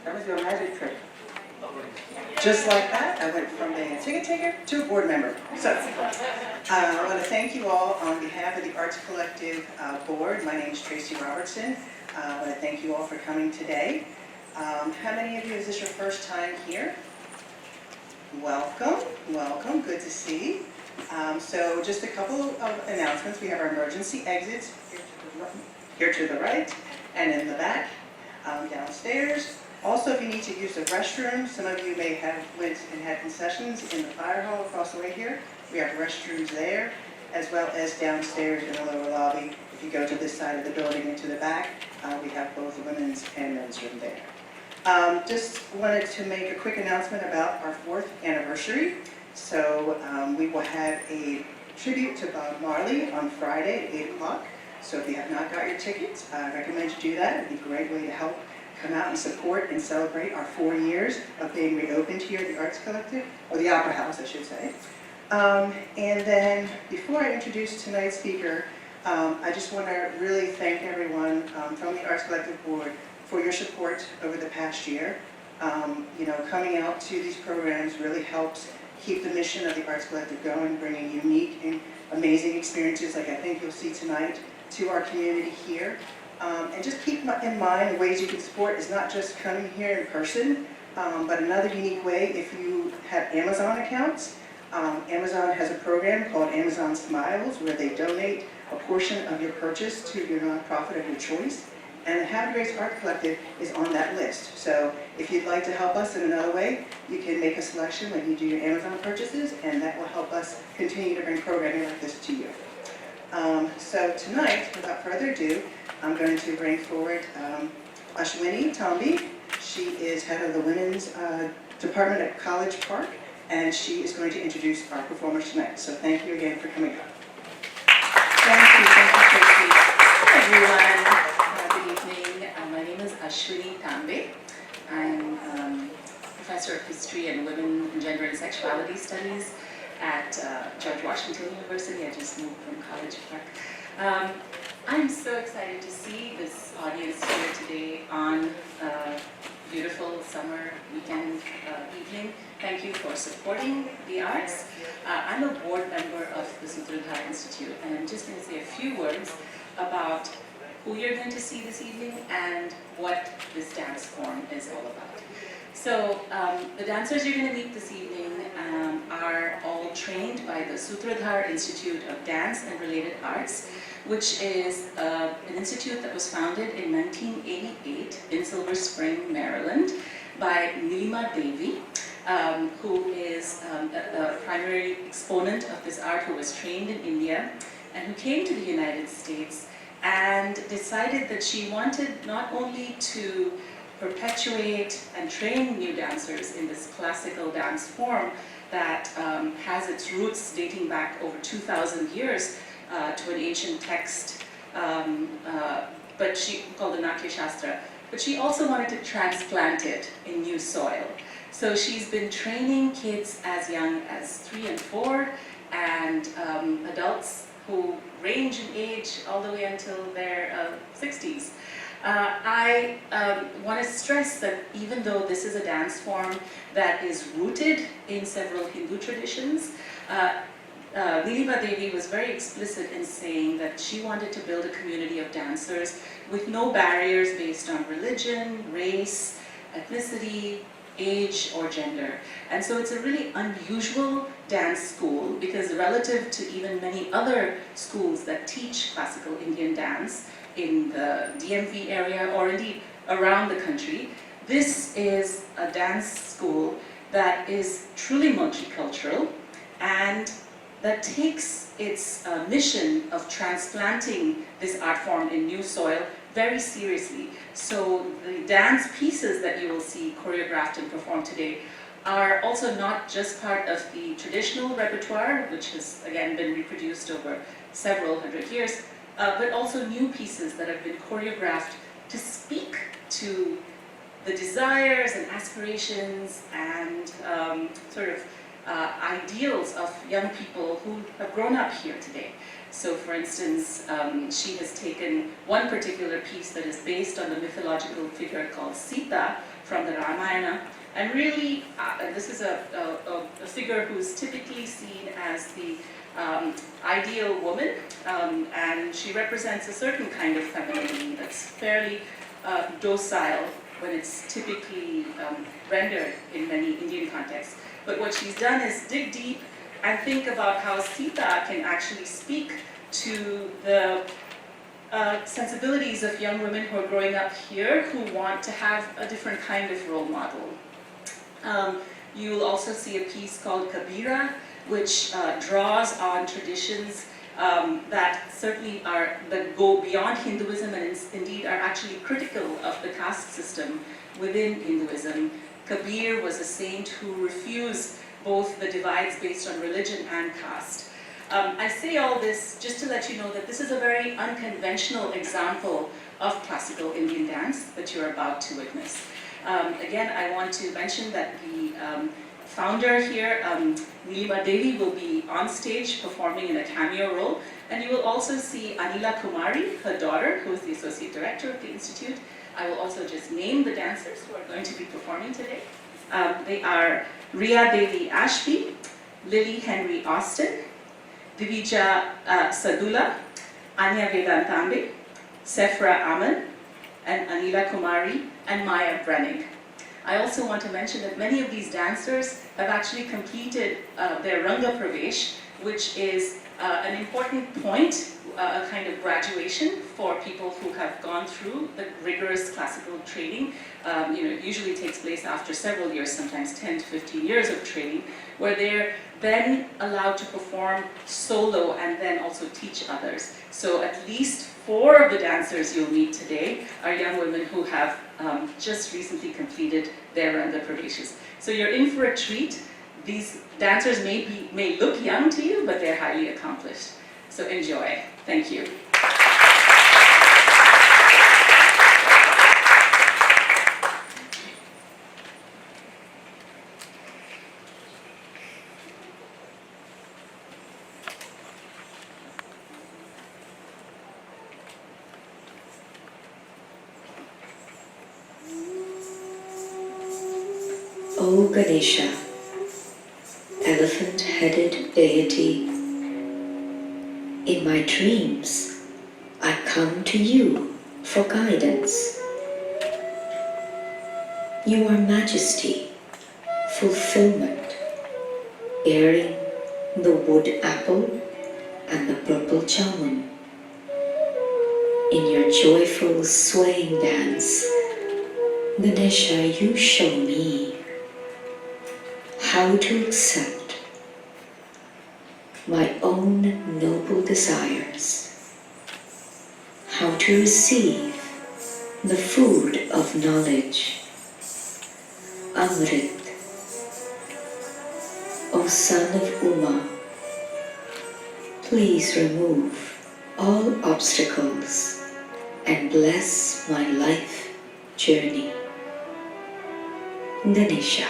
That was your magic trick. Just like that, I went from being a ticket taker to a board member. So, I want to thank you all on behalf of the Arts Collective board. My name is Tracy Robertson. I want to thank you all for coming today. How many of you, is this your first time here? Welcome, welcome, good to see. So just a couple of announcements. We have our emergency exits here to the right and in the back, downstairs. Also, if you need to use the restroom, some of you may have went and had concessions in the fire hall across the way here. We have restrooms there, as well as downstairs in the lower lobby. If you go to this side of the building into the back, we have both the women's and men's room there. Just wanted to make a quick announcement about our 4th anniversary. So we will have a tribute to Bob Marley on Friday at 8 o'clock. So if you have not got your tickets, I recommend you do that. It would be a great way to help come out and support and celebrate our 4 years of being reopened here at the Arts Collective, or the Opera House, I should say. And then, before I introduce tonight's speaker, I just want to really thank everyone from the Arts Collective Board for your support over the past year. You know, coming out to these programs really helps keep the mission of the Arts Collective going, bringing unique and amazing experiences, like I think you'll see tonight, to our community here. And just keep in mind the ways you can support is not just coming here in person, but another unique way if you have Amazon accounts. Amazon has a program called Amazon Smiles where they donate a portion of your purchase to your nonprofit of your choice. And the Havre Grace Art Collective is on that list. So if you'd like to help us in another way, you can make a selection when you do your Amazon purchases, and that will help us continue to bring programming like this to you. So tonight, without further ado, I'm going to bring forward Ashwini Tambi. She is head of the Women's Department at College Park, and she is going to introduce our performers tonight. So thank you again for coming up. Thank you, Tracy. Hi everyone. Good evening. My name is Ashwini Tambi. I'm professor of history and women, gender and sexuality studies at George Washington University. I just moved from College Park. I'm so excited to see this audience here today on a beautiful summer weekend evening. Thank you for supporting the arts. I'm a board member of the Sutradhar Institute, and I'm just going to say a few words about who you're going to see this evening and what this dance form is all about. So the dancers you're going to meet this evening are all trained by the Sutradhar Institute of Dance and Related Arts, which is an institute that was founded in 1988 in Silver Spring, Maryland, by Nilima Devi, who is a primary exponent of this art, who was trained in India and who came to the United States and decided that she wanted not only to perpetuate and train new dancers in this classical dance form that has its roots dating back over 2,000 years to an ancient text, but she called the Natya Shastra. But she also wanted to transplant it in new soil. So she's been training kids as young as 3 and 4, and adults who range in age all the way until their 60s. I want to stress that even though this is a dance form that is rooted in several Hindu traditions, Nilima Devi was very explicit in saying that she wanted to build a community of dancers with no barriers based on religion, race, ethnicity, age, or gender. And so it's a really unusual dance school because relative to even many other schools that teach classical Indian dance in the DMV area or indeed around the country, this is a dance school that is truly multicultural and that takes its mission of transplanting this art form in new soil very seriously. So the dance pieces that you will see choreographed and performed today are also not just part of the traditional repertoire, which has again been reproduced over several hundred years, but also new pieces that have been choreographed to speak to the desires and aspirations and ideals of young people who have grown up here today. So for instance, she has taken one particular piece that is based on the mythological figure called Sita from the Ramayana, and really, this is a figure who's typically seen as the ideal woman, and she represents a certain kind of femininity that's fairly docile when it's typically rendered in many Indian contexts. But what she's done is dig deep and think about how Sita can actually speak to the sensibilities of young women who are growing up here who want to have a different kind of role model. You will also see a piece called Kabira, which draws on traditions that certainly that go beyond Hinduism and indeed are actually critical of the caste system within Hinduism. Kabir was a saint who refused both the divides based on religion and caste. I say all this just to let you know that this is a very unconventional example of classical Indian dance that you're about to witness. Again, I want to mention that the founder here, Devi, will be on stage performing in a cameo role, and you will also see Anila Kumari, her daughter, who is the associate director of the institute. I will also just name the dancers who are going to be performing today. They are Ria Devi Ashby, Lily Henry Austin, Divija Sadula, Anya Vedantambe, Sefra Aman, and Anila Kumari, and Maya Brennig. I also want to mention that many of these dancers have actually completed their Ranga Pravesh, which is an important point, a kind of graduation for people who have gone through the rigorous classical training. It usually takes place after several years, sometimes 10 to 15 years of training, where they're then allowed to perform solo and then also teach others. So at least 4 of the dancers you'll meet today are young women who have just recently completed their Ranga Praveshas. So you're in for a treat. These dancers may look young to you, but they're highly accomplished. So enjoy. Thank you. O Ganesha, elephant-headed deity, in my dreams, I come to you for guidance. You are majesty, fulfillment, bearing the wood apple and the purple jamun. In your joyful swaying dance, Ganesha, you show me how to accept my own noble desires, how to receive the food of knowledge, Amrit. O son of Uma, please remove all obstacles and bless my life journey. Ganesha.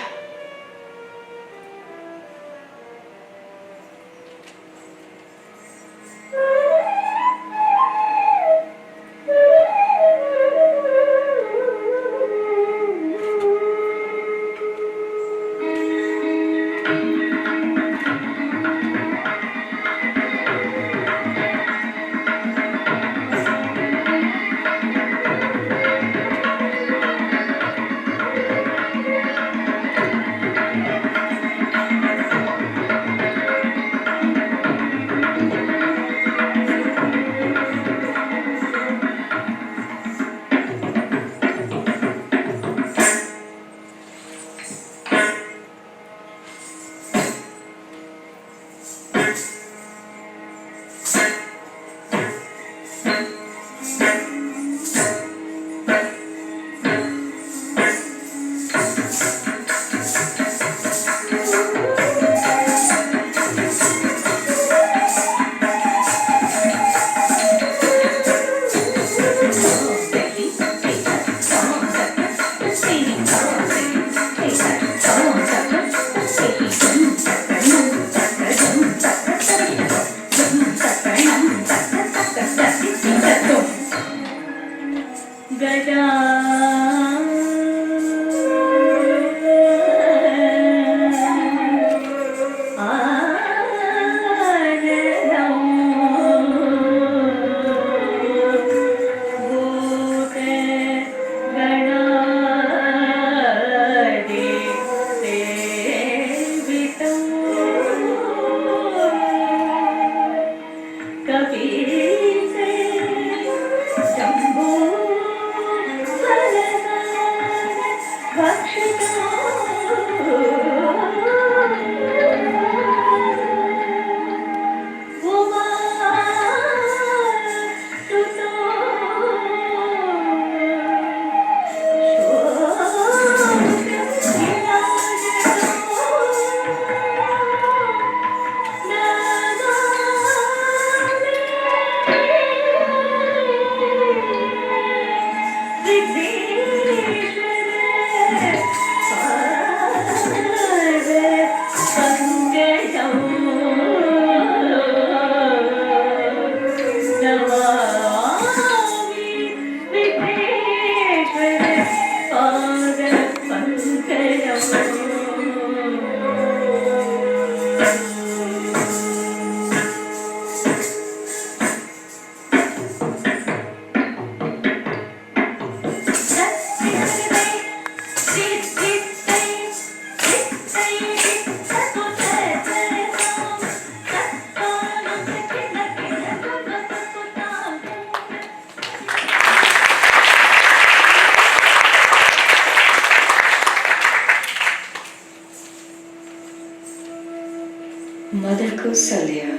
Mother Kausalya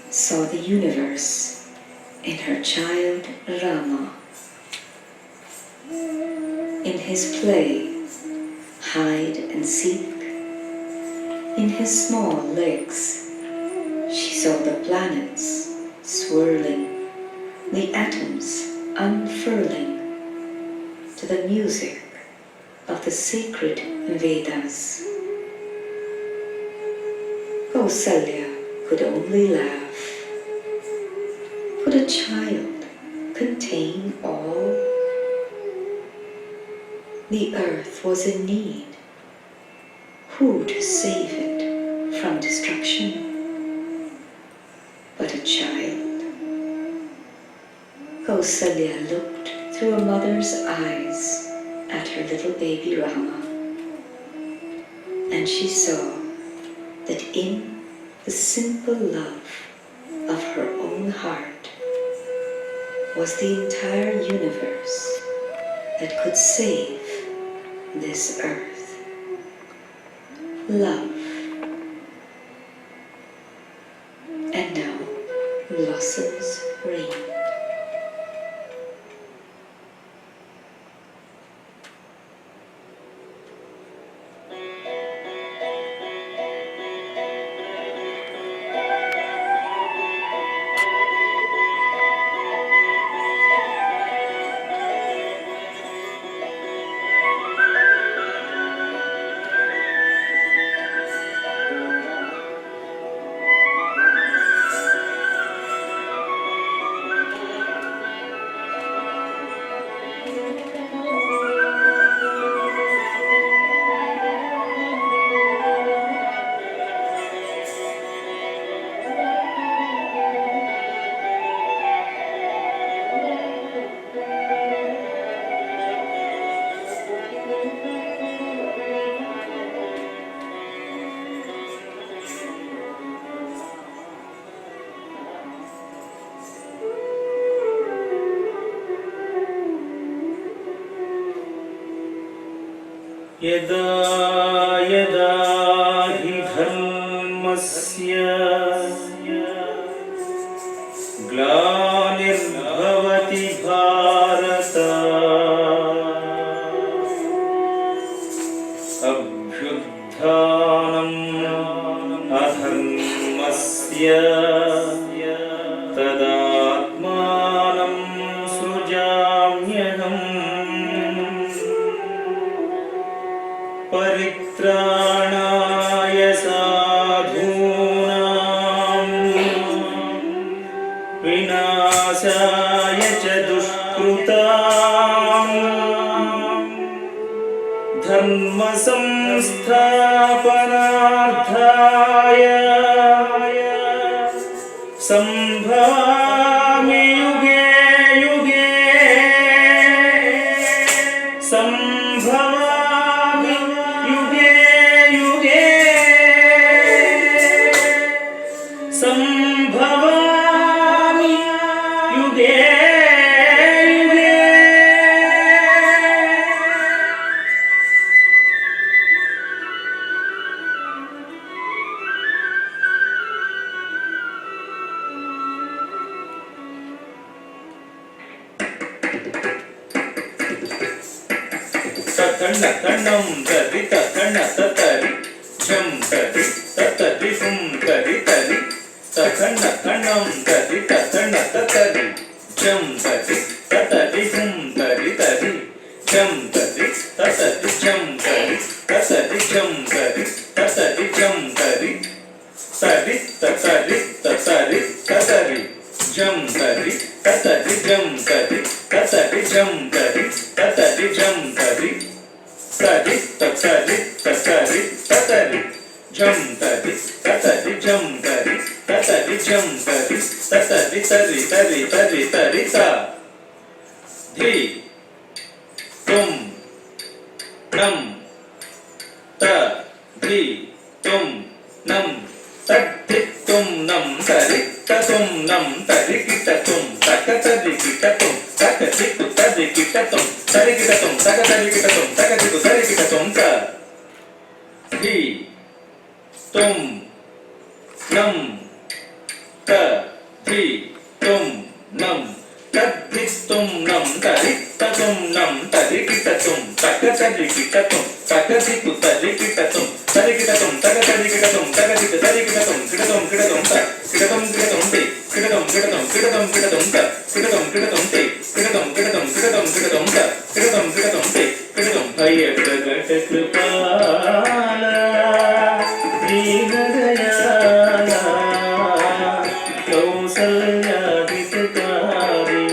saw the universe in her child Rama. In his play, hide and seek, in his small legs, she saw the planets swirling, the atoms unfurling to the music of the sacred Vedas. Kausalya could only laugh. Could a child contain all? The earth was in need. Who to save it from destruction? But a child. Kausalya looked through a mother's eyes at her little baby Rama, and she saw that in the simple love of her own heart was the entire universe that could save this earth. Love. And now blossoms rain. यदा यदा हि धर्मस्य ग्लानिर्भवति भारत अभ्युत्थानम् अधर्मस्य तदात्मानं सृजाम्यहम् परित्राणाय साधूनां विनाशाय च दुष्कृतां धर्म संस्थापनार्थाय संभवामि युगे युगे संभवामि युगे युगे संभवामि युगे युगे। తన్న తన్నం తరి తన్న తరి జం తరి తరి హుం తరి తరి తన్న తన్నం తరి తన్న తరి జం తరి తరి హుం తరి తరి జం తరి జం తరి జం తరి జం తరి తరి తరి జం తరి జం తరి జం తరి జం తరి తరి జం తరి జం తరి జం తరి తరి తా ధి తుం నం త ధి తుం నం తద్ధి తుం నం తరి తుం నం తరి కిట తుం తక తరి కిట తుం తక దిక్కు తరి కిట తుం తరి కిట తుం తక తరి కిట తుం తక దిక్కు తరి కిట తుం త ధి తుం నం త ధి తుం నం తద్ధి తుం నం తరి తుం నం తరి కిట తుం తక తరి కిట తుం తక దిక్కు తరి కిట తుం తరి కిట తుం తక తరి కిట తుం తక దిక్కు తరి కిట తుం కిట తుం తి కిట తుం తి కిట తుం తి త కిట తుం తి కిట తుం తి కిట తుం తి కిట తుం భయ ప్రగట కృపాల దీన దయాల కౌసల్యాదితకారి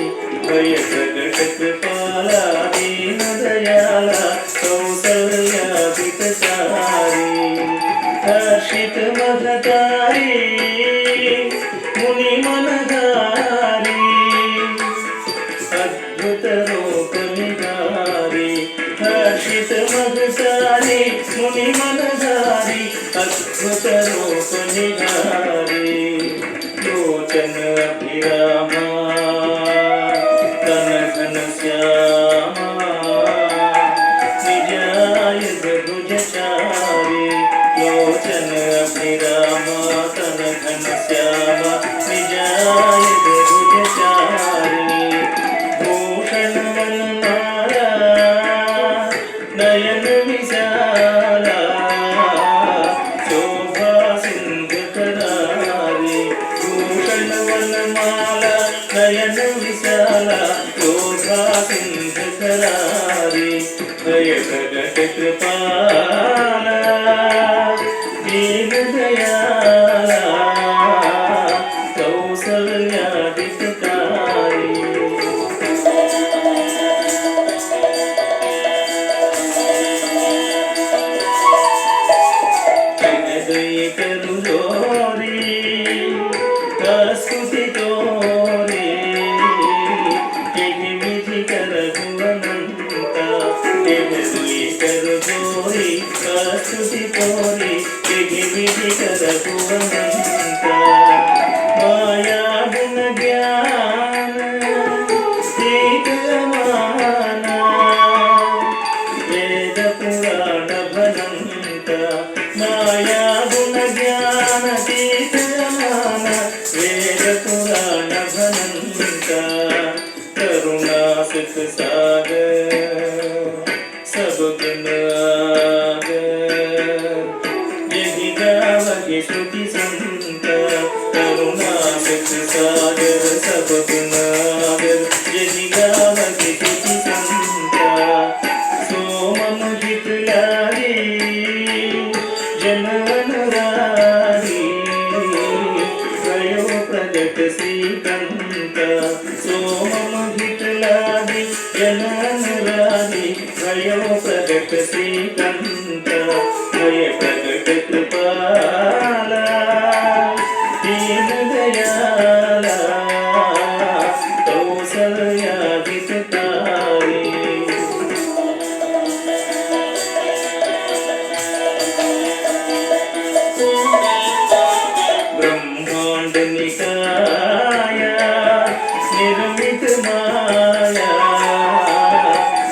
భయ ప్రగట కృపాల దీన దయాల కౌసల్యాదితకారి హర్షిత మధకారి ముని మనగారి అద్భుత రూపనిగారి హర్షిత మధకారి ముని మనగారి అద్భుత రూపనిగారి లోచన అభిరామ తన ఘన శ్యామ నిజాయ భుజచారి లోచన అభిరామ తన ఘన శ్యామ నిజాయ భుజచారి భూషణ వనమాలా నయన విశాల శోభా సింధకరారి భూషణ వనమాల నయన విశాల శోభా సింధకరారి భయ ప్రగట కృపాల దీన దయాల కౌసల్యాదితకారి కరు జోరి కస్తుతి తోరి విధి కరగువనంత కరు జోరి కస్తుతి తోరి విధి కరగువనంత మాయా గుణ జ్ఞాన శ్రీకమాన వేద పురాణ భనంత మాయా గుణ జ్ఞాన శ్రీకమాన వేద పురాణ భనంత करुणा सुख सागर सब गुण आगर यही गावगे श्रुति संत करुणा सुख सागर सब गुण आगर यही गावगे श्रुति संत सोमम हित लारी जन अनुरागी भयो प्रगट श्रीकंत सोमम हित लागी जन अनुरागी भयो प्रगट श्रीकंत भय प्रगट कृपाला दीन दयाला कौसल्यादितकारि ब्रह्मांड निकाया निर्मित माया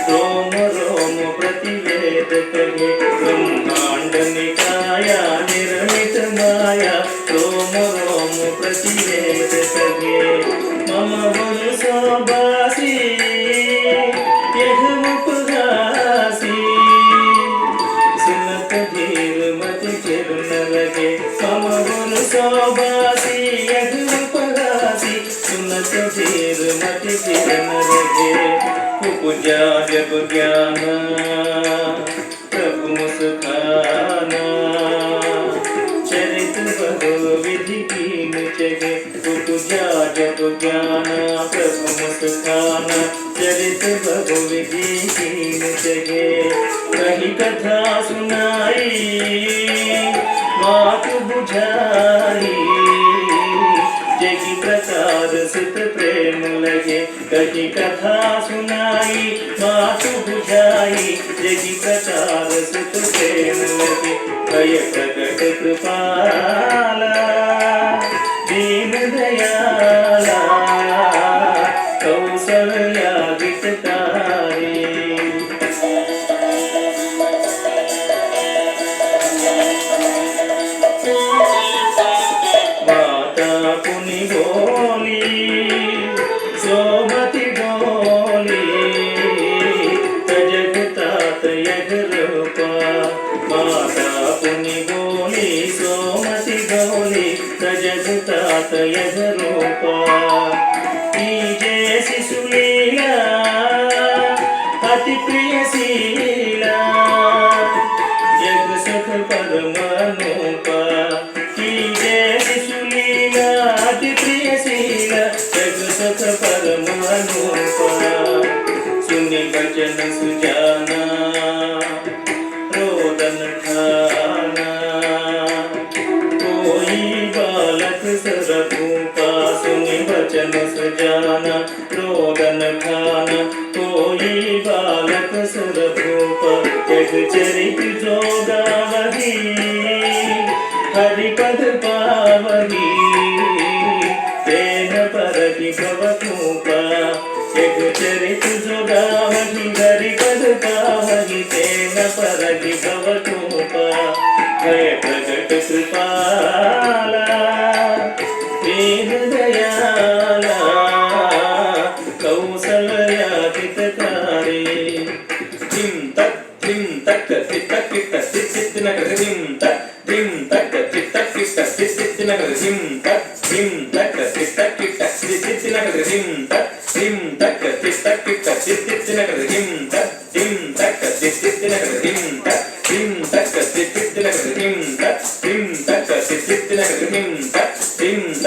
रोम रोम प्रतिवेद कहे ब्रह्मांड निकाया निर्मित माया रोम रोम प्रतिवेद कहे मम वंशोबासी यह उपहासी पूजा जब ज्ञान प्रभु मुस्काना चरित बहु विधि कीन जगे पूजा जब ज्ञान प्रभु मुस्काना चरित बहु विधि कीन जगे कही कथा सुनाई बात बुझाई जगी प्रकार सित प्रेम लगे कही कथा सुनाई बात बुझाई जगी प्रकार सित प्रेम लगे भय प्रकट कृपाला दीन दयाला कौशल्या गीतकारी पुनि बोली सोमति डोली तजगतात यग रूपा माता पुनि बोली सोमति डोली तजगतात यग रूपा कीजे शिशुलीला अति प्रिय शीला यग सुख परमानुपा कीजे शिशुलीला अति प्रिय शीला जग सुख परमानुपा सुनि वचन सुजाना रोदन ठाना कोई बालक सरभूपा सुनि वचन सुजाना रोदन ठाना कोई बालक सरभूपा जग चरित जोगावही हरिपद पावही तेन परहि भवतूपा एक चरित जोगावही हरिपद पावही तेन परहि भवतूपा भय प्रकट कृपाला दीन दयाला कौशल्या हितकारी धिं तक तित कित तित नगर धिं तक तित कित तित नगर धिं तक तित कित तित नगर धिं तक तित कित तित नगर धिं तक तित नगर धिं तक तित नगर धिं तक तित नगर धिं तक तित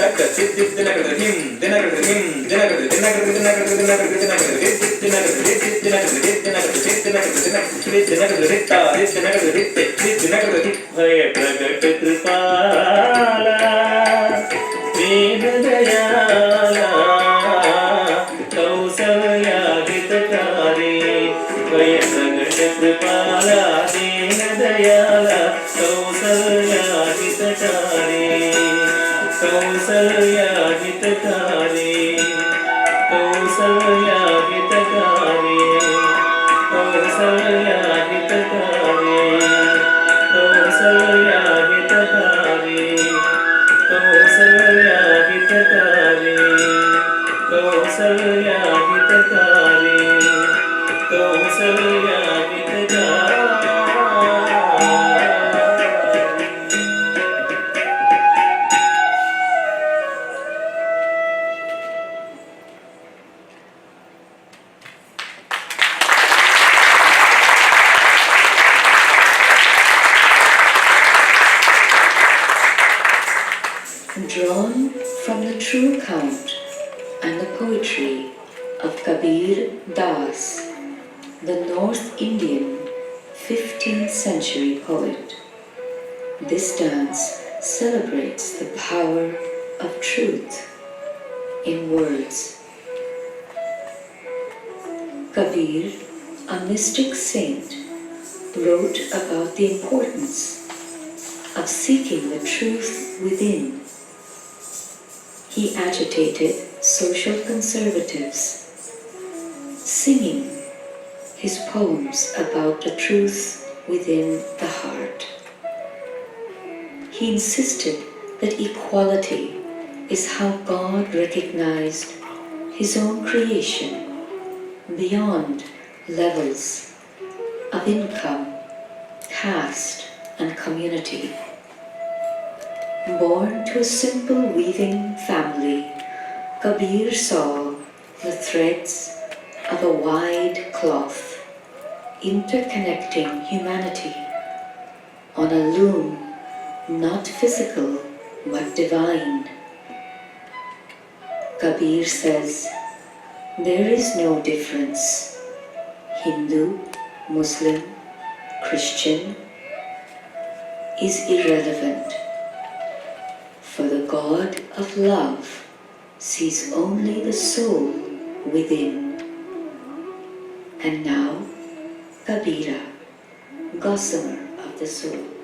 नगर भय प्रकट कृपाला दीन दयाला कौशल्या हितकारी भय प्रकट कृपाला दीन दयाला कौशल्या हितकारी कौशल्या हितकारी कौशल्या हितकारी कौशल्या हितकारी कौशल्या हितकारी कौशल्या हितकारी कौशल्या हितकारी कौशल्या हितकारी Drawn from the true account and the poetry of Kabir Das, the North Indian 15th century poet. This dance celebrates the power of truth in words. Kabir, a mystic saint, wrote about the importance of seeking the truth within. He agitated social conservatives, singing his poems about the truth within the heart. He insisted that equality is how God recognized his own creation beyond levels of income, caste, and community. Born to a simple weaving family, Kabir saw the threads of a wide cloth, interconnecting humanity on a loom not physical but divine. Kabir says, there is no difference, Hindu, Muslim, Christian, is irrelevant, for the God of love sees only the soul within. And now, Kabira, gossamer of the soul.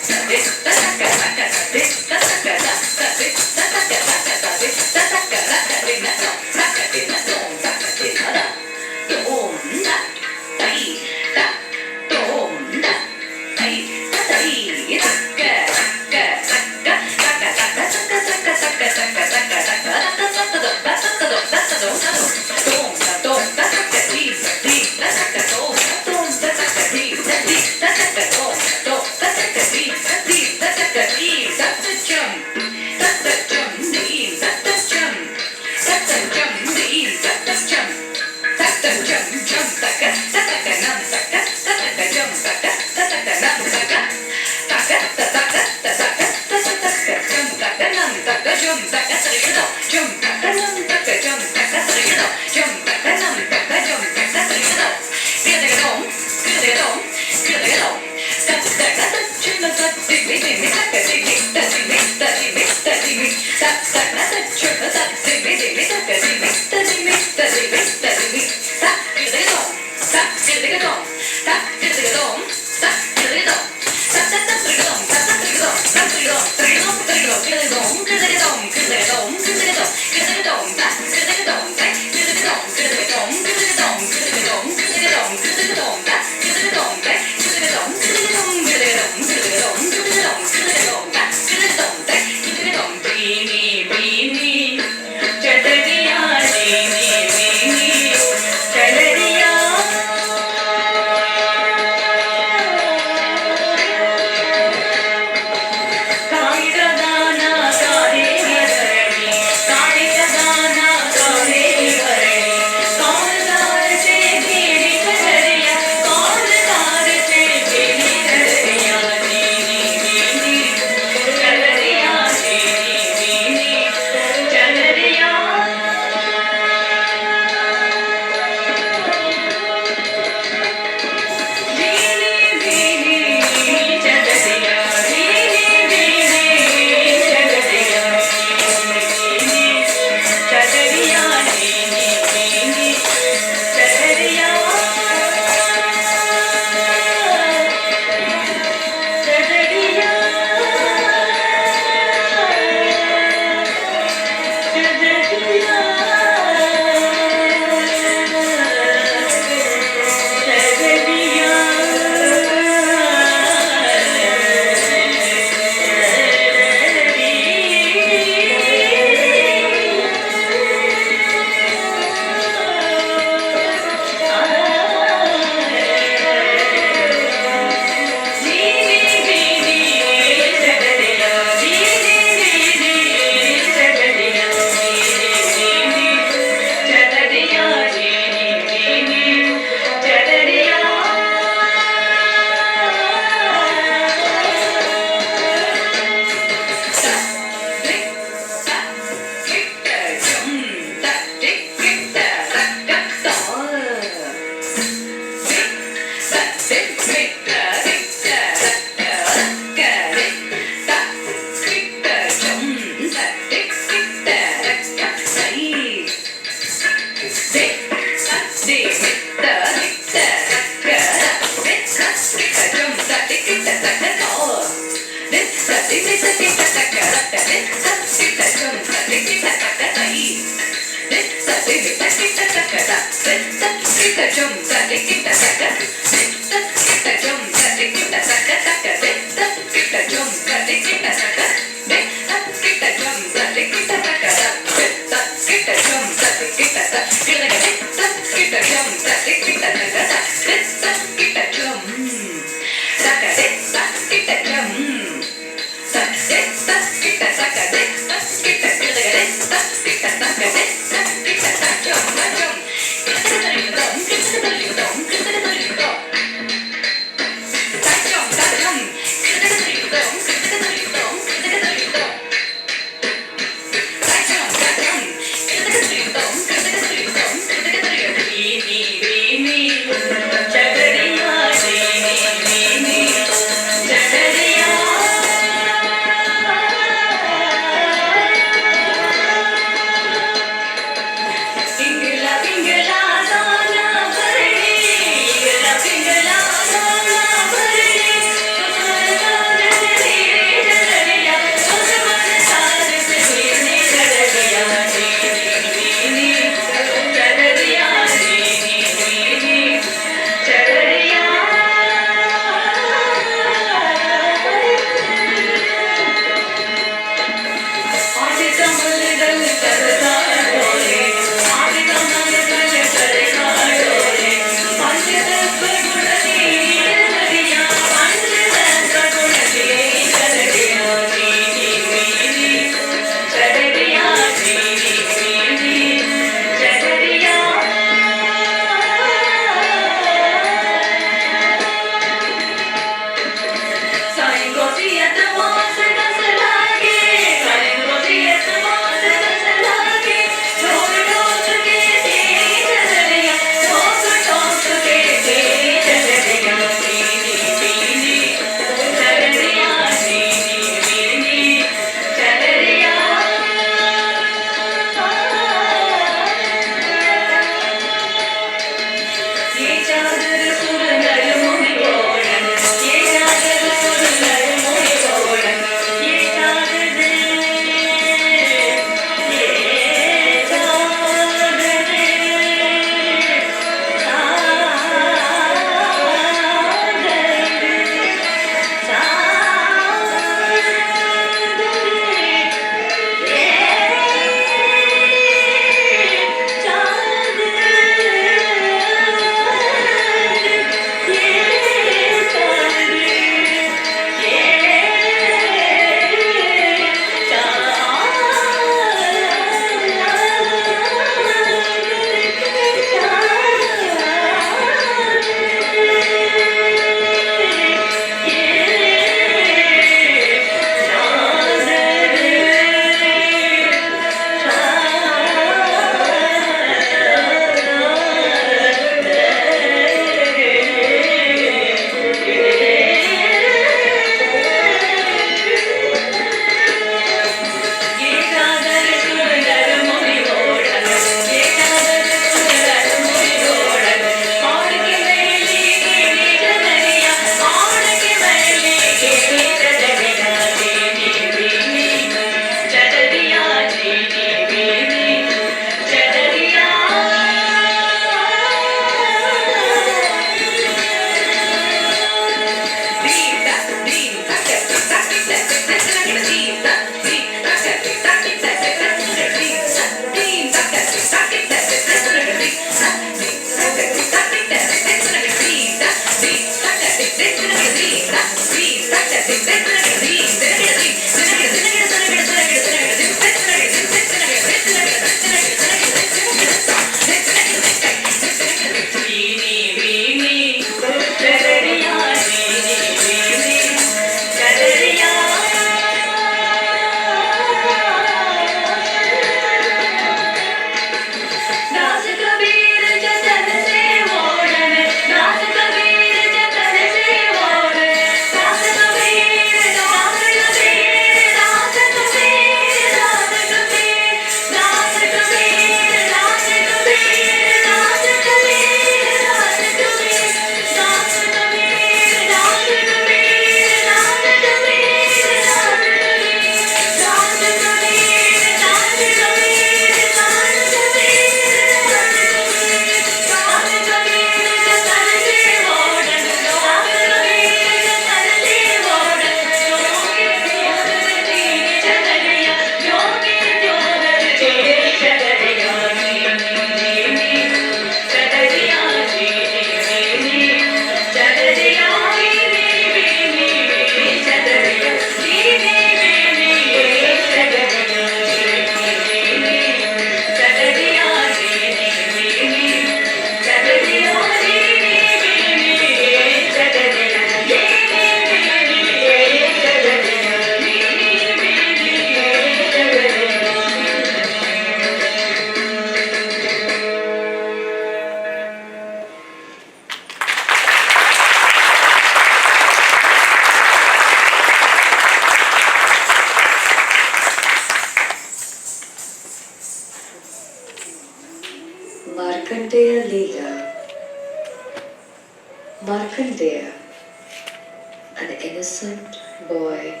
an innocent boy,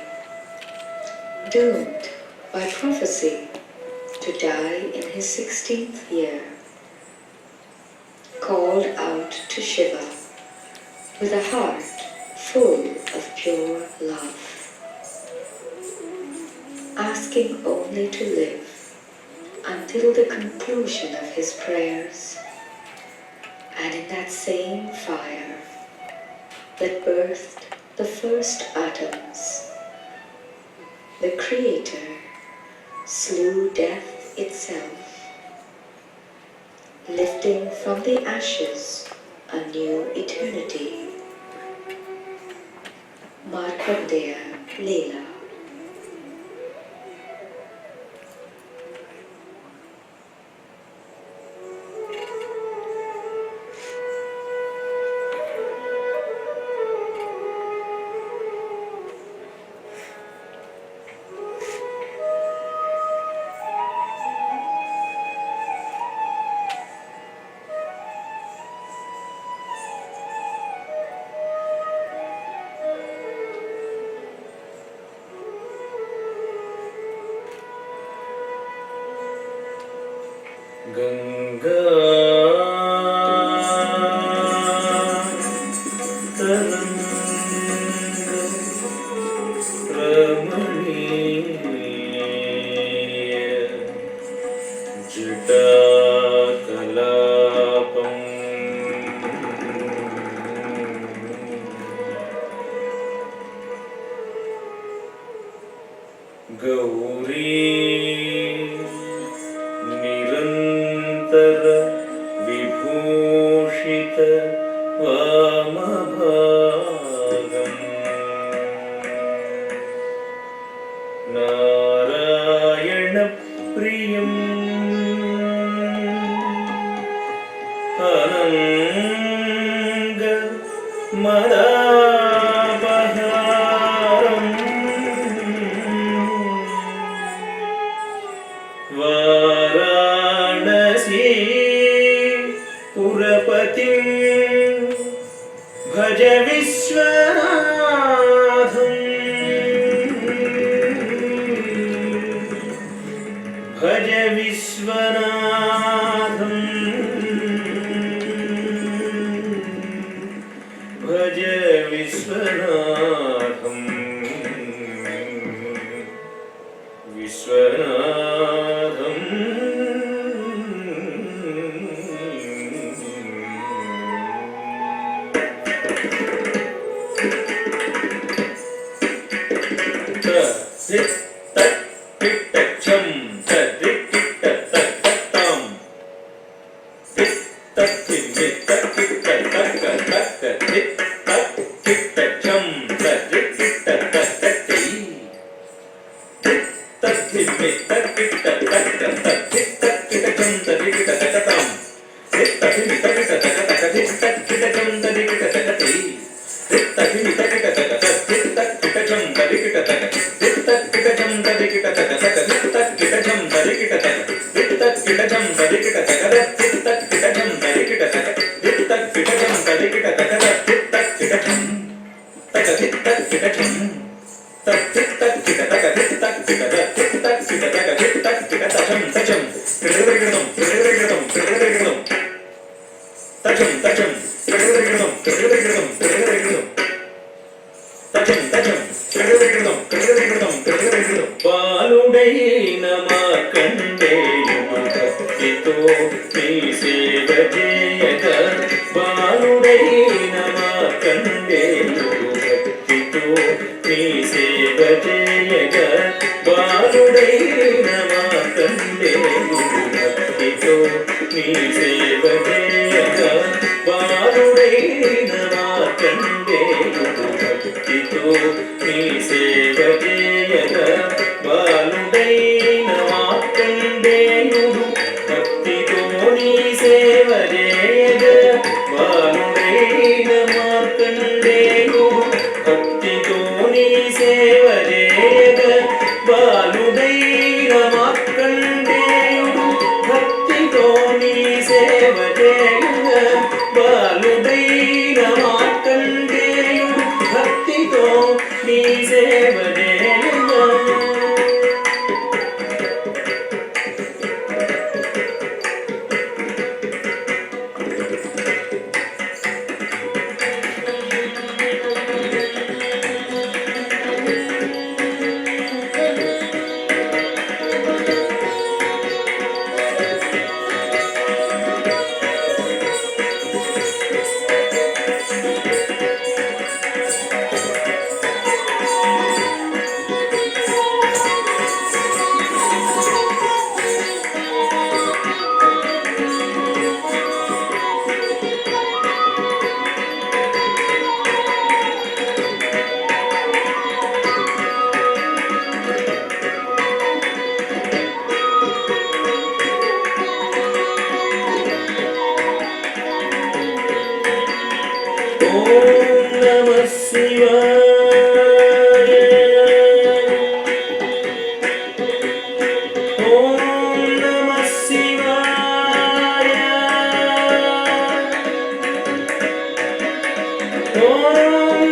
doomed by prophecy to die in his 16th year, called out to Shiva with a heart full of pure love, asking only to live until the conclusion of his prayers. And in that same fire that birthed the first atoms, the Creator slew death itself, lifting from the ashes a new eternity. Markandeya Leela. Ganga तरंग रमणीय जटाकलापम् गौरी निरन्तर विभूषित वामभागम् नारायणप्रियम् अनङ्ग मदापहारम् वाराणसी पुरपतिं भज विश्वनाथं भज विश्वनाथं भज विश्वनाथं विश्वनाथं బాలుడైన మార్కండేయుడు భక్తితో నీ సేవ చేయగా బాలుడైన మార్కండేయుడు భక్తితో నీ సేవ చేయగా బాలుడైన మార్కండేయుడు భక్తితో నీ సేవ చేయగా బాలుడైన మార్కండేయుడు భక్తితో నీ సేవ చేయగా బాలుడైన మార్కండేయుడు భక్తితో నీ సేవ చేయగా బాలుడైన మార్కండేయుడు భక్తితో నీ సేవ చేయగా బాలుడైన మార్కండేయుడు భక్తితో నీ సేవ చేయగా బాలుడైన మార్కండేయుడు భక్తితో నీ సేవ చేయగా ఓం నమః శివాయ ఓం నమః శివాయ ఓం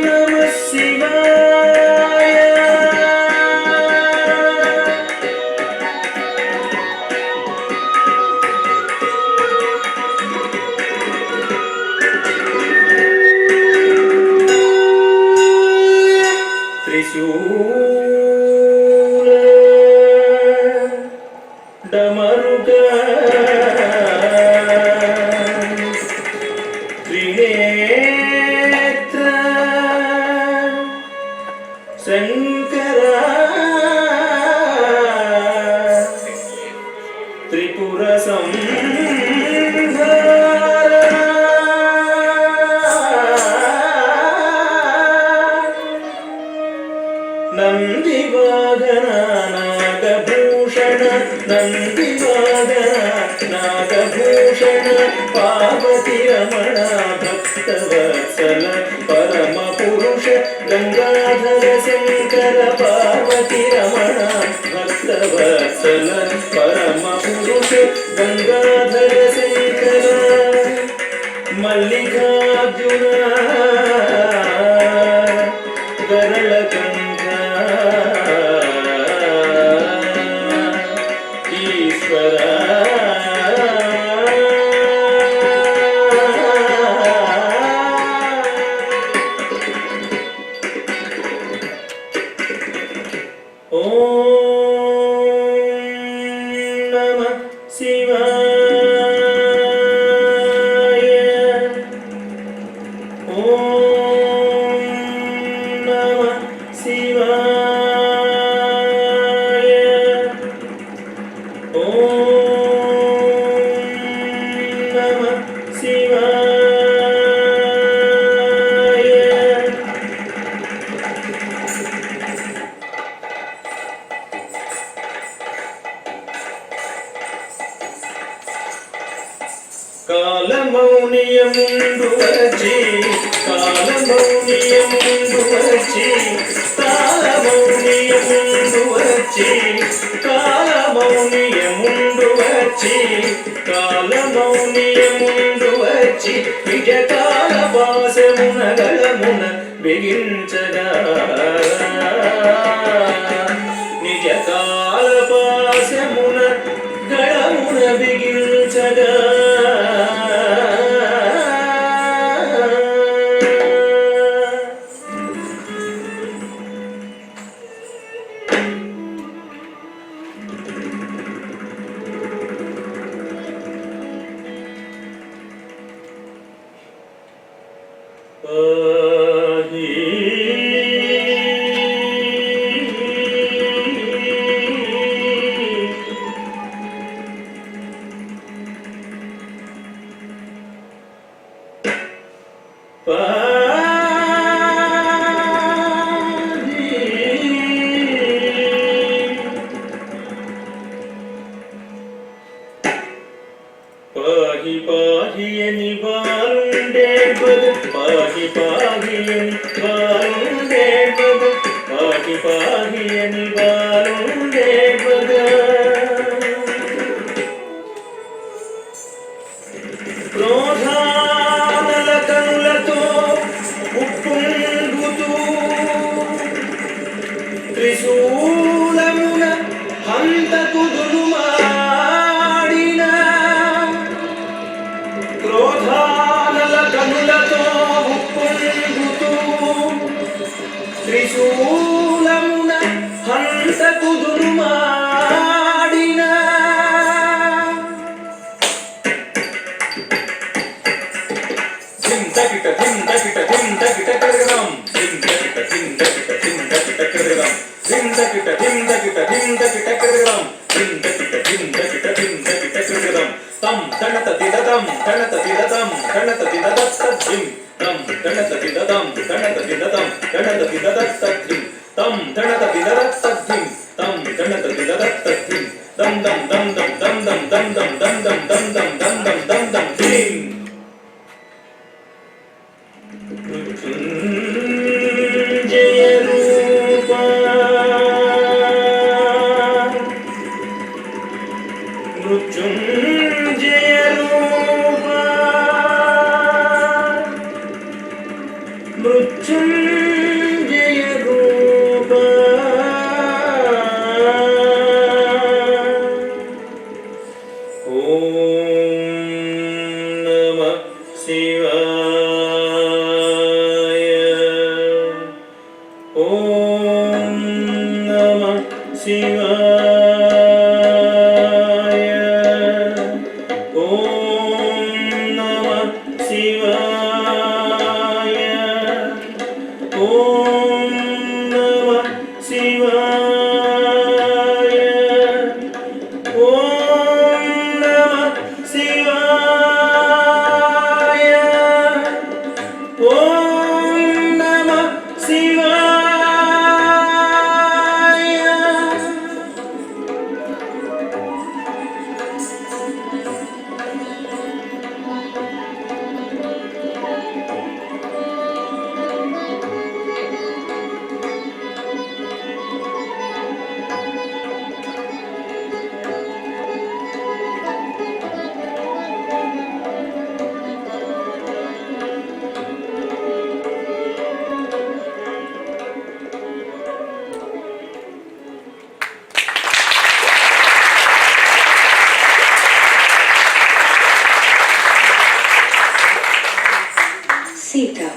నమః శివాయ త్రిశూల డమరుక త్రినేత్ర శంకర త్రిపుర నందివాగన నాగభూషణ నందివాగన నాగభూషణ పార్వతి రమణ భక్తవత్సల పరమ పురుష గంగాధర శంకర పార్వతి రమణ భక్తవత్సల పరమ పురుష గంగాధర శంకర మల్లికార్జున గరళకంఠ ఈశ్వర ఓం నమః శివాయ ఓం నమః శివాయ ఓం నమః శివాయ కాలమౌనియముందు వచ్చి కాలమౌనియముందు వచ్చి కాలమౌనియముందు వచ్చి కాలమౌనియముండు వచ్చి కాలమౌనియముండు వచ్చి విజకాల పాశమున గళమున బిగించగా నిజకాల పాశమున గళమున బిగించగా పాహి పాహి అని బాలుండే బదు పాహి పాహి అని బాలుండే బదు పాహి పాహి అని బాలుండే బదు క్రోధానల కనులతో ఉప్పొంగుతూ త్రిశూలమున హంతకుదురు మాడిన ధిం తకిట ధిం తకిట ధిం తకిట కరగడం ధిం తకిట ధిం తకిట ధిం తకిట కరగడం ధిం తకిట ధిం తకిట ధిం తకిట కరగడం ధిం తకిట ధిం తకిట ధిం తకిట కరగడం తం తణత దిదదం తణత దిదదం తణత దిదదత్త ధిం తం తణత దిదదం తణత దిదదం తణత దిదదత్త ధిం తం తణత దిదదత్త ధిం తం తణత దిదదత్త ధిం దం దం దం దం దం దం దం దం దం దం దం దం దం దం దం ధిం జయ రూపా మృత్యుంజయ రూపా మృత్యుంజయ రూపా ఓం నమః శివాయ ఓం నమః శివాయ ఓం నమః శివాయ ఓం నమః శివాయ ఓం నమః శివాయ ఓం నమః శివాయ Sita,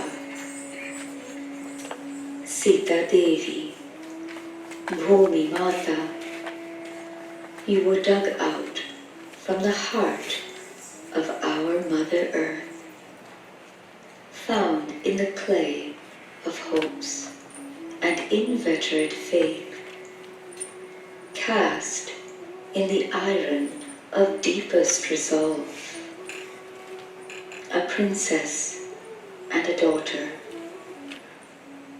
Sita Devi, Bhumi Mata, you were dug out from the heart of our Mother Earth, found in the clay of hopes and inveterate faith, cast in the iron of deepest resolve, a princess and a daughter.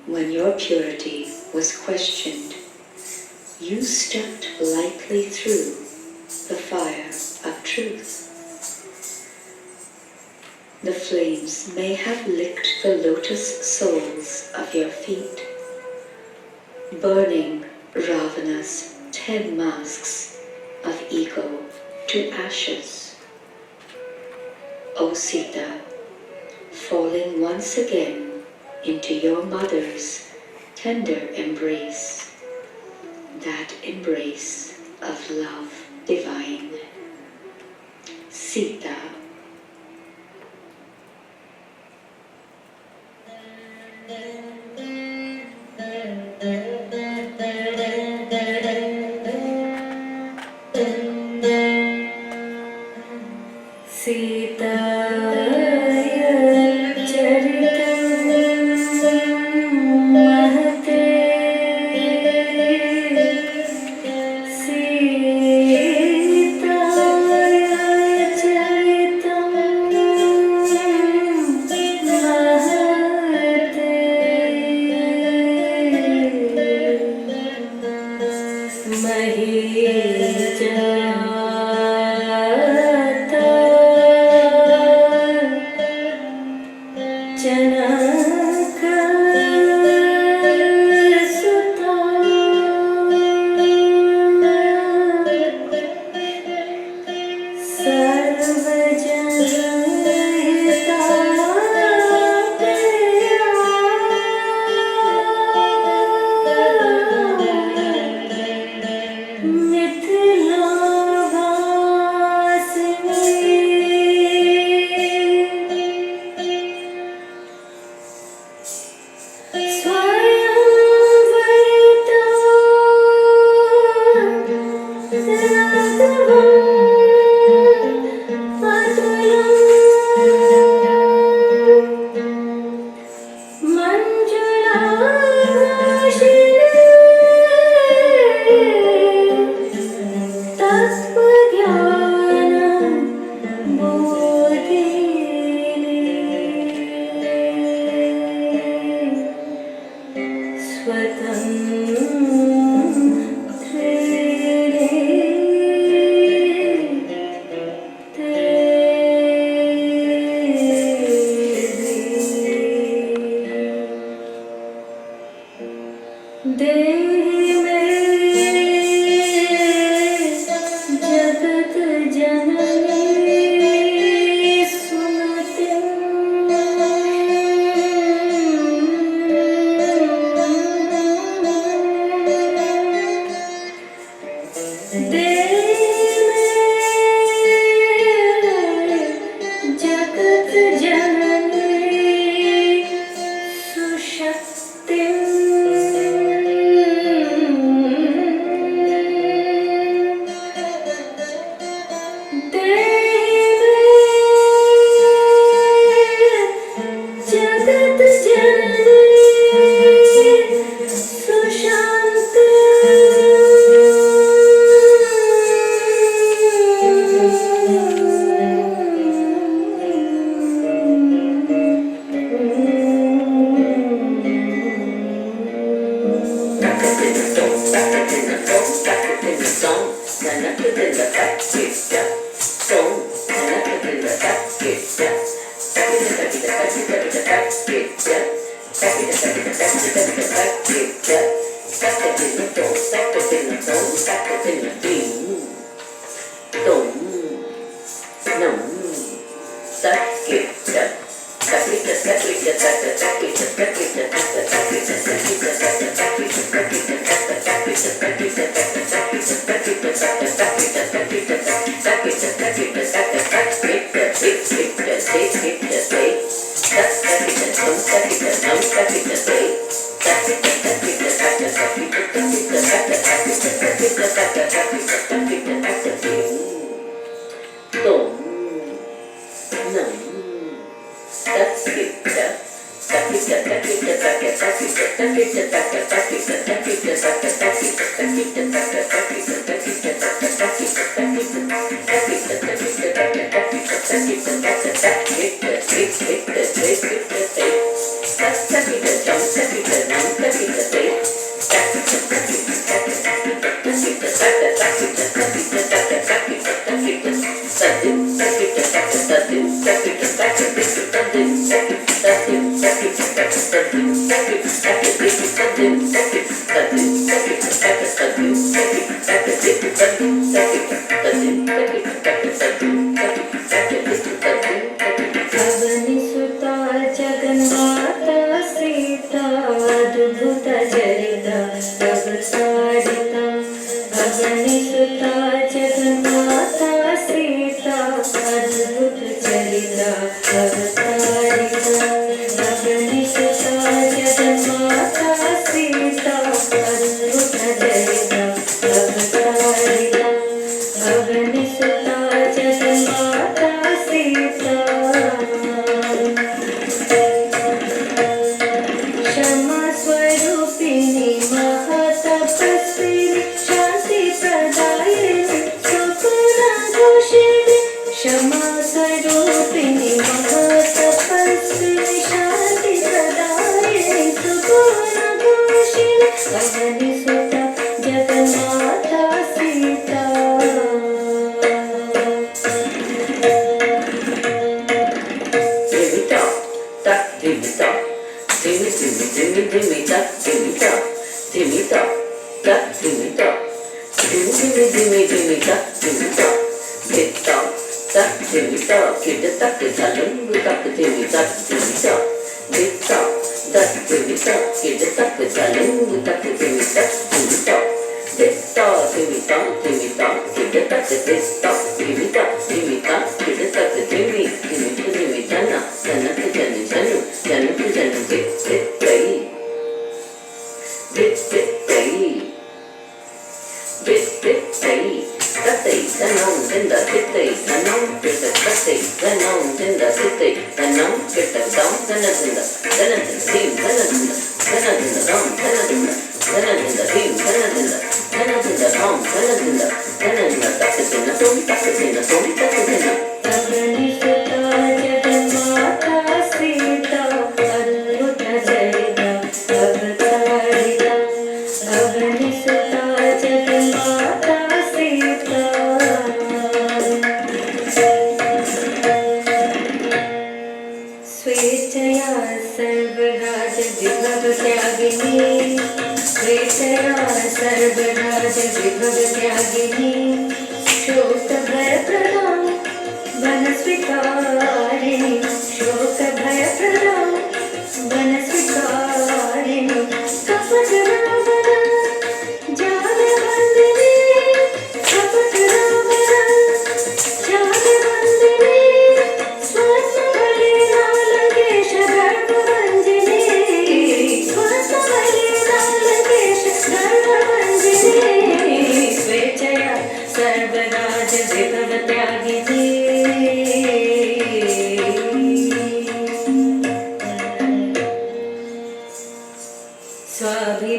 When your purity was questioned, you stepped lightly through the fire of truth. The flames may have licked the lotus soles of your feet, burning Ravana's 10 masks of ego to ashes. O Sita, falling once again into your mother's tender embrace, that embrace of love divine. Sita. Sita Avre स्वेतया Sarvraj विभवत्यागिनी शोकभयप्रदां वनस्विकारिणि शोकभयप्रदां वनस्विकारिणि कपटरावण जालवन्दिनी कपटरावण जालवन्दिनी स्वस्मबलिनालकेश गर्भवन्दिनी स्वस्मबलिनालकेश गर्भवन्दिनी स्वेच्छया सर्वराज विभवत्यागिनी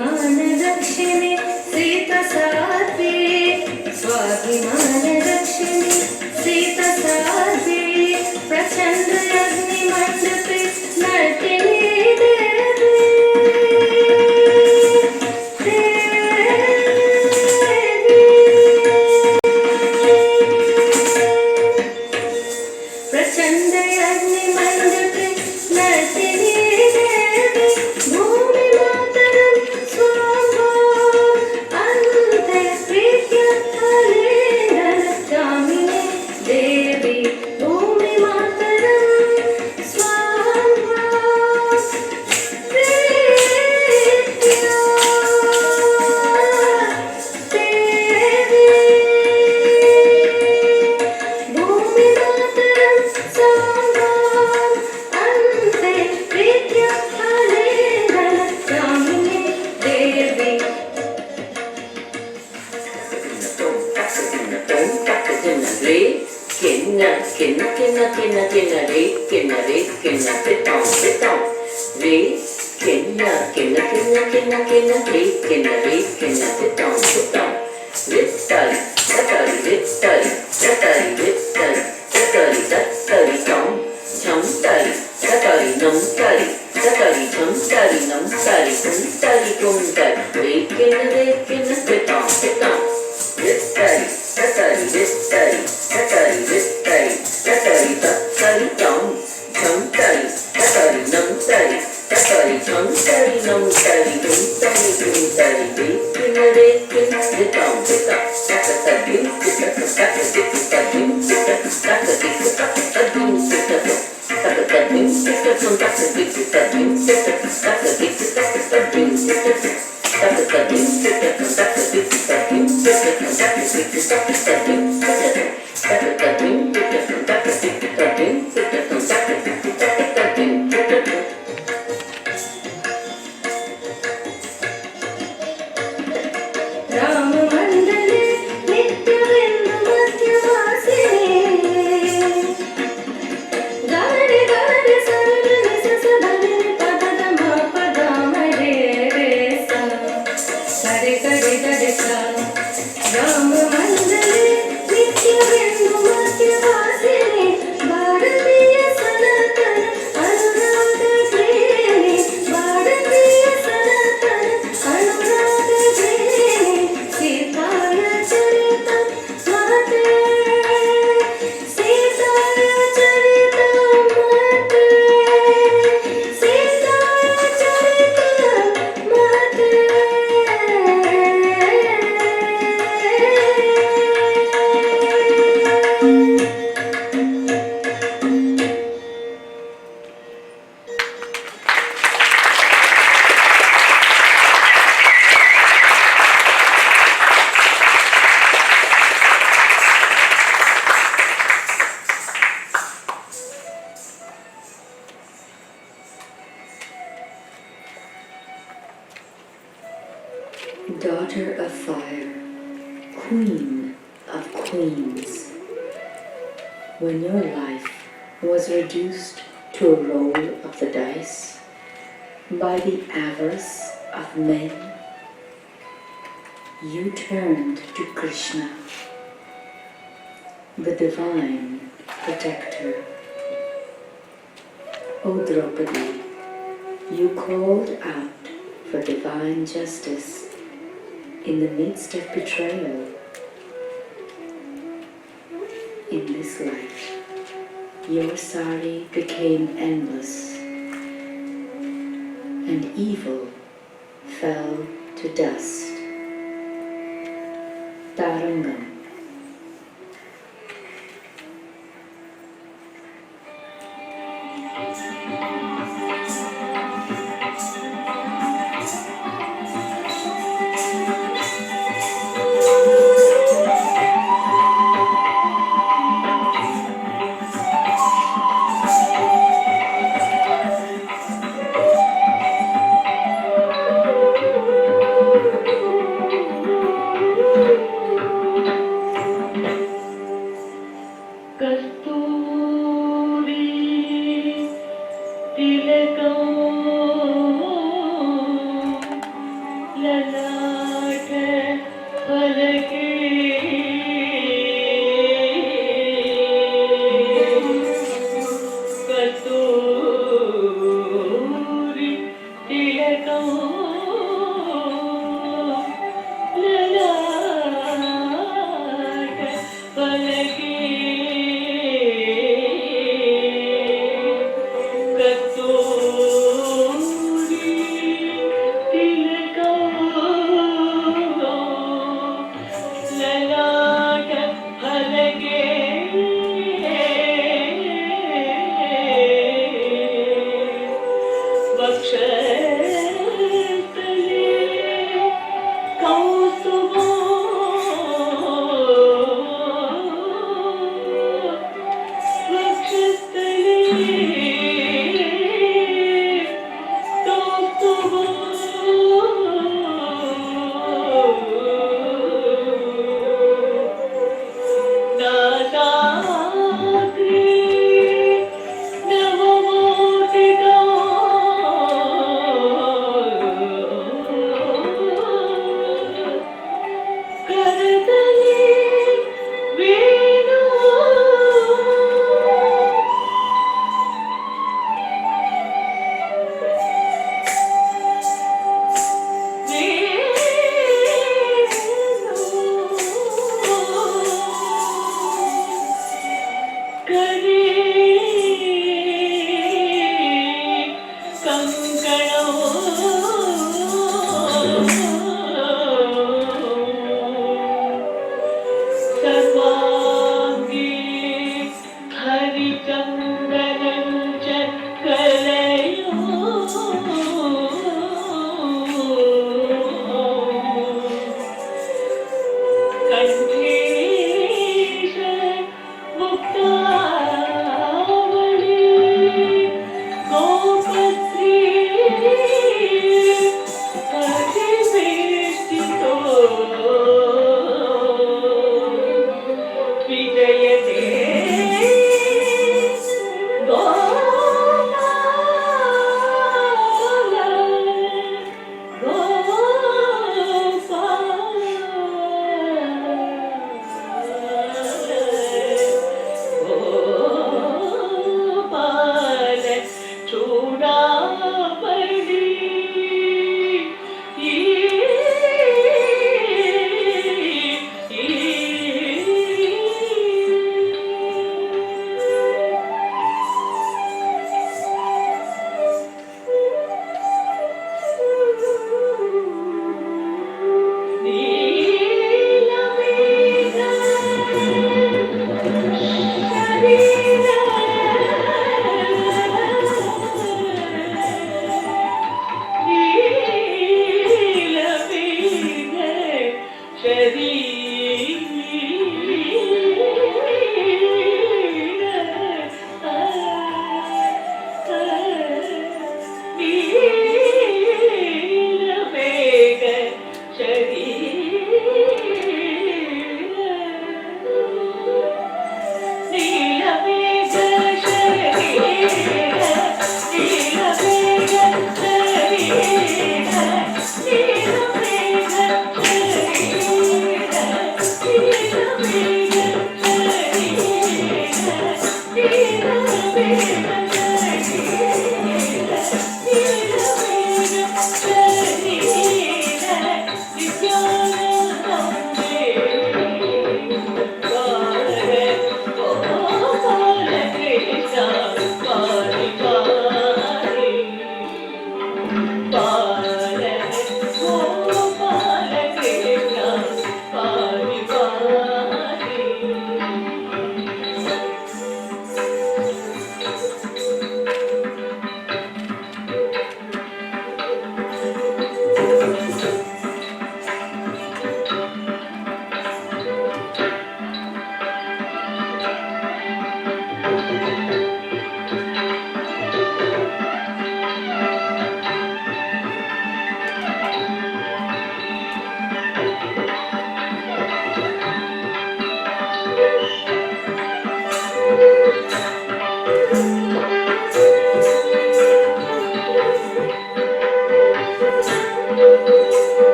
स्वाभिमानरक्षिणि सीतसाध्वी स्वाभिमानरक्षिणि सीतसाध्वी प्रचण्ड अग्निमण्डपे नर्तिनी देवी प्रचण्ड अग्निमण्डपे नर्तिनी देवी भूमिमातरं स्वाम्भोम् अन्ते प्रीत्यफलेन देवी भूमिमातरं स्वाम्भोम् प्रीत्या देवी भूमिमातरं स्वाम्भोम् अन्ते प्रीत्यफलेन देवी राममण्डले नित्यबिन्दुमध्यवासिनी गारि गारि सरनि ससधनि पदगमपदामरे रे सा सरि गरि गरि सा राममण्डले नित्यबिन्दुमध्यवासिनी भारतीय सनातन अनुराग प्रेमी भारतीय सनातन अनुराग प्रेमी सीताय चरितं माते सीताय चरितं माते सीताय चरितं माते Daughter of fire, queen of queens, when your life was reduced to a roll of the dice by the avarice of men, you turned to Krishna, the divine protector. O Draupadi, you called out for divine justice in the midst of betrayal. In this life, your sari became endless, and evil fell to dust. Tarangam.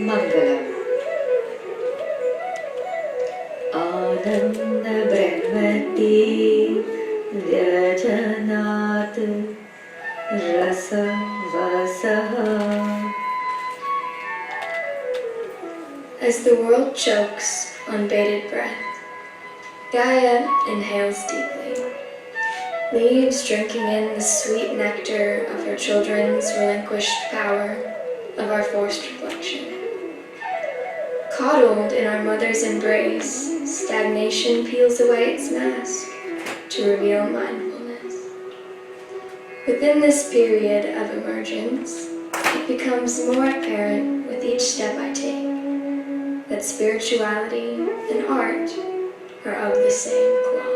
Mangalam. Ananda Brahmati Vyajanat Rasa Vasaha. As the world chokes on bated breath, Gaia inhales deeply, leaves drinking in the sweet nectar of her children's relinquished power, of our forced reflection. Coddled in our mother's embrace, stagnation peels away its mask to reveal mindfulness. Within this period of emergence, it becomes more apparent with each step I take that spirituality and art are of the same cloth.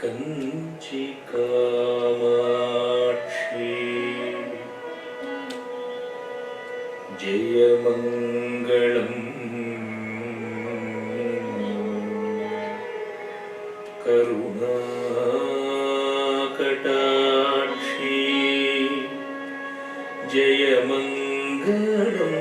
Kanchi Kamakshi जयमङ्गलम् करुणाकटाक्षी जयमङ्गलम्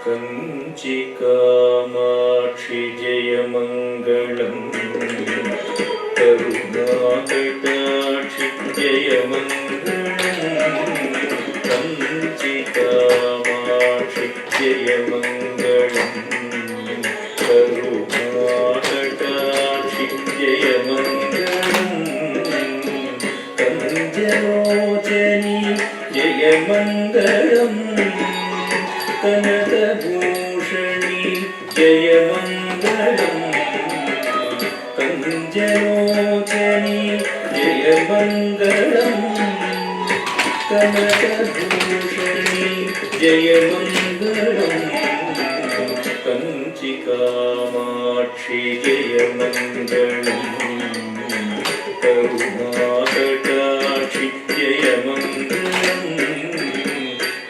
Kanchi Kamakshi जयमङ्गलम् करुणाकटाक्षि जयमङ्गलम् Kanchi Kamakshi जयमङ्गलम् करुणाकटाक्षि जयमङ्गलम् कञ्जलोचनी जयमङ्गलम् कनकभूषणी जयमङ्गलम् कञ्जलोचनी जयमङ्गलम् कनकभूषणी जयमङ्गलम् कंचिकामाक्षि जयमङ्गलम् करुणाकटाक्षि जयमङ्गलम्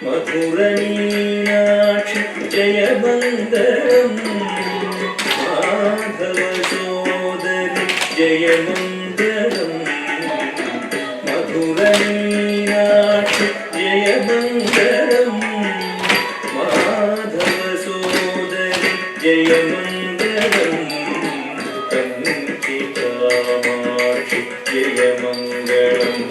मधुरमीनाक्षि जयमङ्गलम् माधवसोदरि जयमङ्गलम् मधुरमीनाक्षि जयमङ्गलम् माधवसोदरि जयमङ्गलम् कंचिकामाक्षि जयमङ्गलम्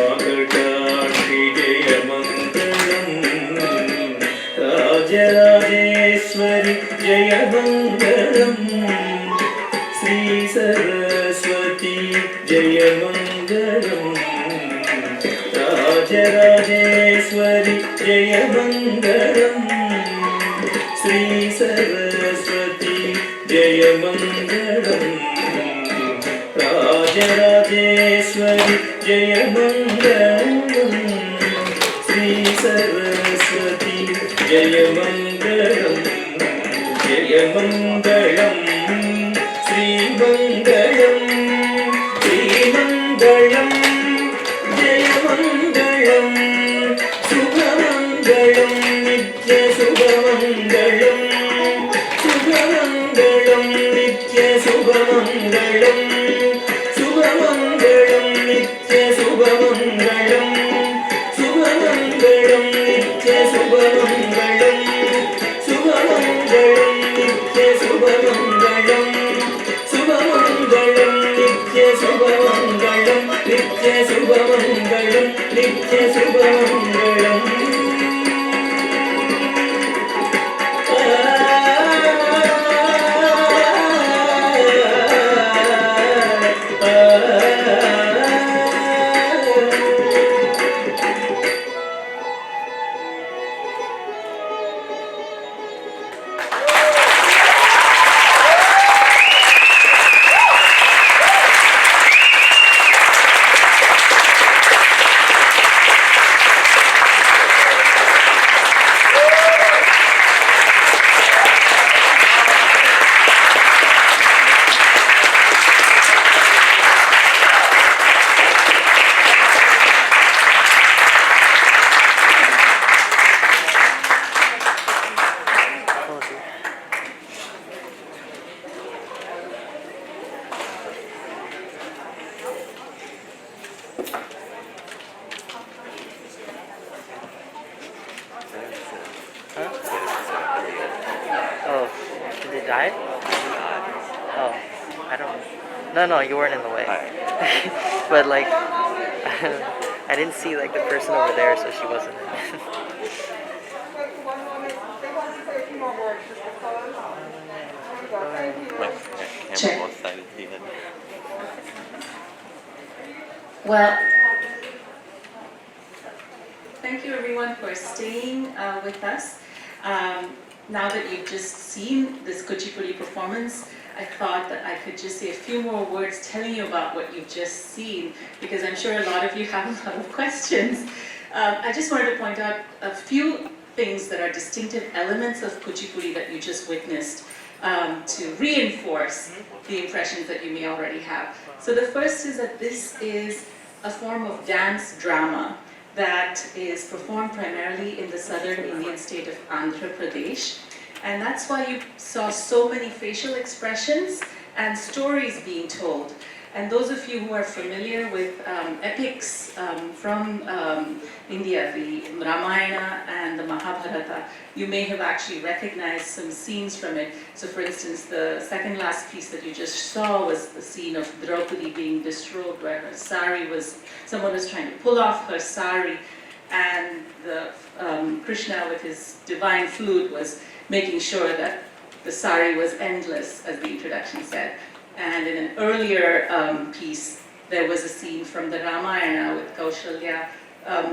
करुणाकटाक्षि जयमङ्गलम् Rajarajeshwari जयमङ्गलम् श्रीसरस्वती जयमङ्गलम् Rajarajeshwari जयमङ्गलम् श्रीसरस्वती जयमङ्गलम् Rajarajeshwari जयमङ्गलम् श्रीसरस्वती जयमङ्गलम् जयमङ्गलम् श्रीमङ्गलम् श्रीमङ्गलम् जयमङ्गलम् शुभमङ्गलम् नित्यशुभमङ्गलम् शुभमङ्गलम् नित्यशुभमङ्गलम् शुभमङ्गलम् नित्यशुभमङ्गलम् शुभमङ्गलम् नित्यशुभमङ्गलम् शुभमङ्गलम् नित्यशुभमङ्गलम् शुभमङ्गलम् नित्यशुभमङ्गलम् नित्यशुभमङ्गलम् नित्यशुभमङ्गलम् died? Oh, I don't. No, you weren't in the way. But like, I didn't see like the person over there, so she wasn't. Check. Well, thank you everyone for staying with us. Now that you've just seen this Kuchipudi performance, I thought that I could just say a few more words telling you about what you've just seen, because I'm sure a lot of you have a lot of questions. I just wanted to point out a few things that are distinctive elements of Kuchipudi that you just witnessed, to reinforce the impressions that you may already have. So the first is that this is a form of dance drama that is performed primarily in the southern Indian state of Andhra Pradesh. And that's why you saw so many facial expressions and stories being told. And those of you who are familiar with epics from India, the Ramayana and the Mahabharata, you may have actually recognized some scenes from it. So for instance, the second last piece that you just saw was the scene of Draupadi being disrobed, where her sari someone was trying to pull off her sari, and Krishna with his divine flute was making sure that the sari was endless, as the introduction said. And in an earlier piece, there was a scene from the Ramayana with Kaushalya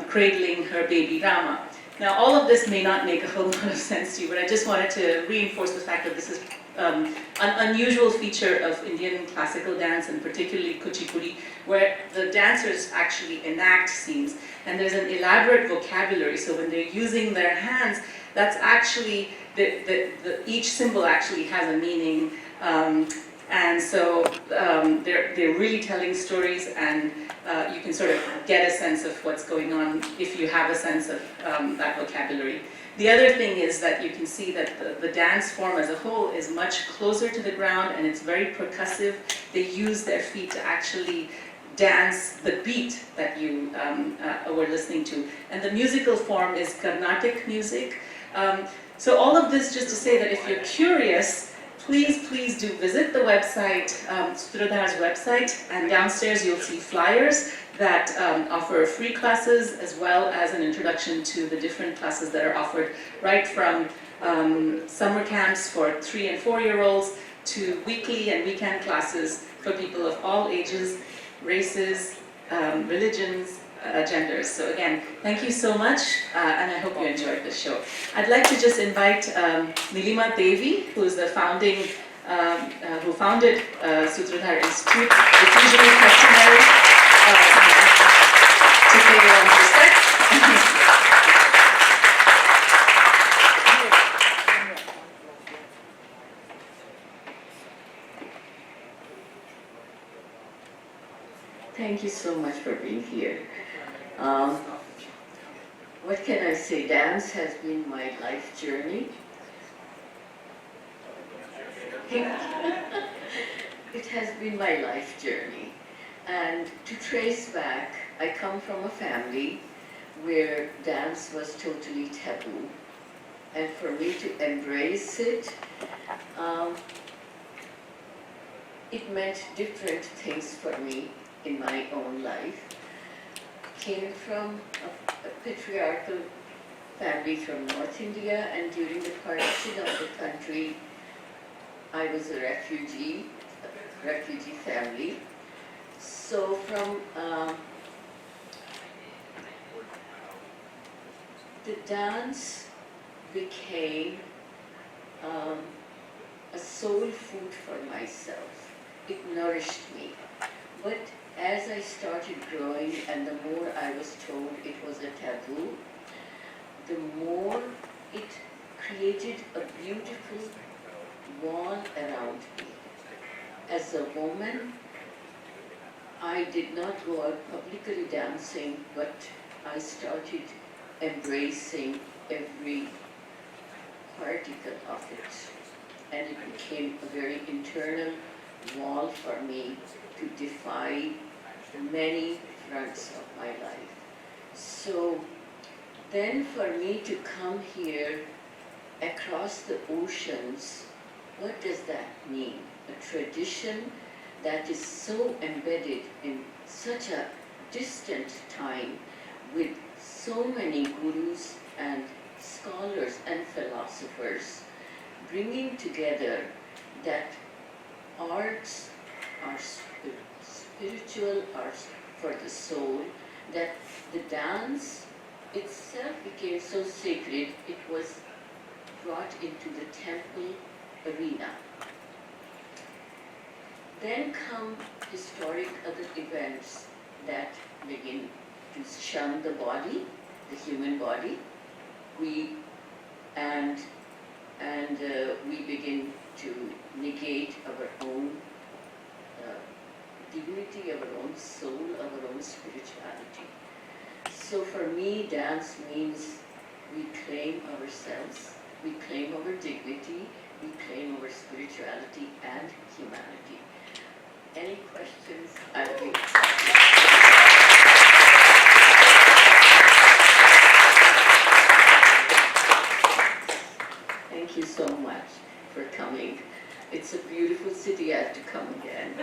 cradling her baby Rama. Now, all of this may not make a whole lot of sense to you, but I just wanted to reinforce the fact that this is an unusual feature of Indian classical dance, and particularly Kuchipudi, where the dancers actually enact scenes. And there's an elaborate vocabulary, so when they're using their hands, that's actually, each symbol actually has a meaning. And so they're really telling stories, and you can sort of get a sense of what's going on if you have a sense of that vocabulary. The other thing is that you can see that the dance form as a whole is much closer to the ground, and it's very percussive. They use their feet to actually dance the beat that you were listening to. And the musical form is Carnatic music. So all of this just to say that if you're curious, please do visit the website, Sutradhar's website, and downstairs you'll see flyers that offer free classes as well as an introduction to the different classes that are offered, right from summer camps for 3 and 4-year-olds to weekly and weekend classes for people of all ages, races, religions, genders. So again, thank you so much, and I hope you enjoyed the show. I'd like to just invite Nilima Devi, who is the who founded Sutradhar Institute. It's usually customary to pay your own respects. Thank you so much for being here. What can I say? Dance has been my life journey. It has been my life journey. And to trace back, I come from a family where dance was totally taboo. And for me to embrace it, it meant different things for me in my own life. Came from a patriarchal family from North India, and during the partition of the country, I was a refugee family. So from the dance became a soul food for myself. It nourished me. But as I started growing and the more I was told it was a taboo, the more it created a beautiful wall around me. As a woman, I did not go out publicly dancing, but I started embracing every particle of it. And it became a very internal wall for me to defy many fronts of my life. So then for me to come here across the oceans What does that mean? A tradition that is so embedded in such a distant time with so many gurus and scholars and philosophers bringing together that arts are spiritual, are for the soul, that the dance itself became so sacred, it was brought into the temple arena. Then come historic other events that begin to shun the body, the human body. We begin to negate our own dignity, our own soul, our own spirituality. So for me, dance means we claim ourselves, we claim our dignity, we claim our spirituality and humanity. Any questions? I'll be Thank you so much for coming. It's a beautiful city. I have to come again.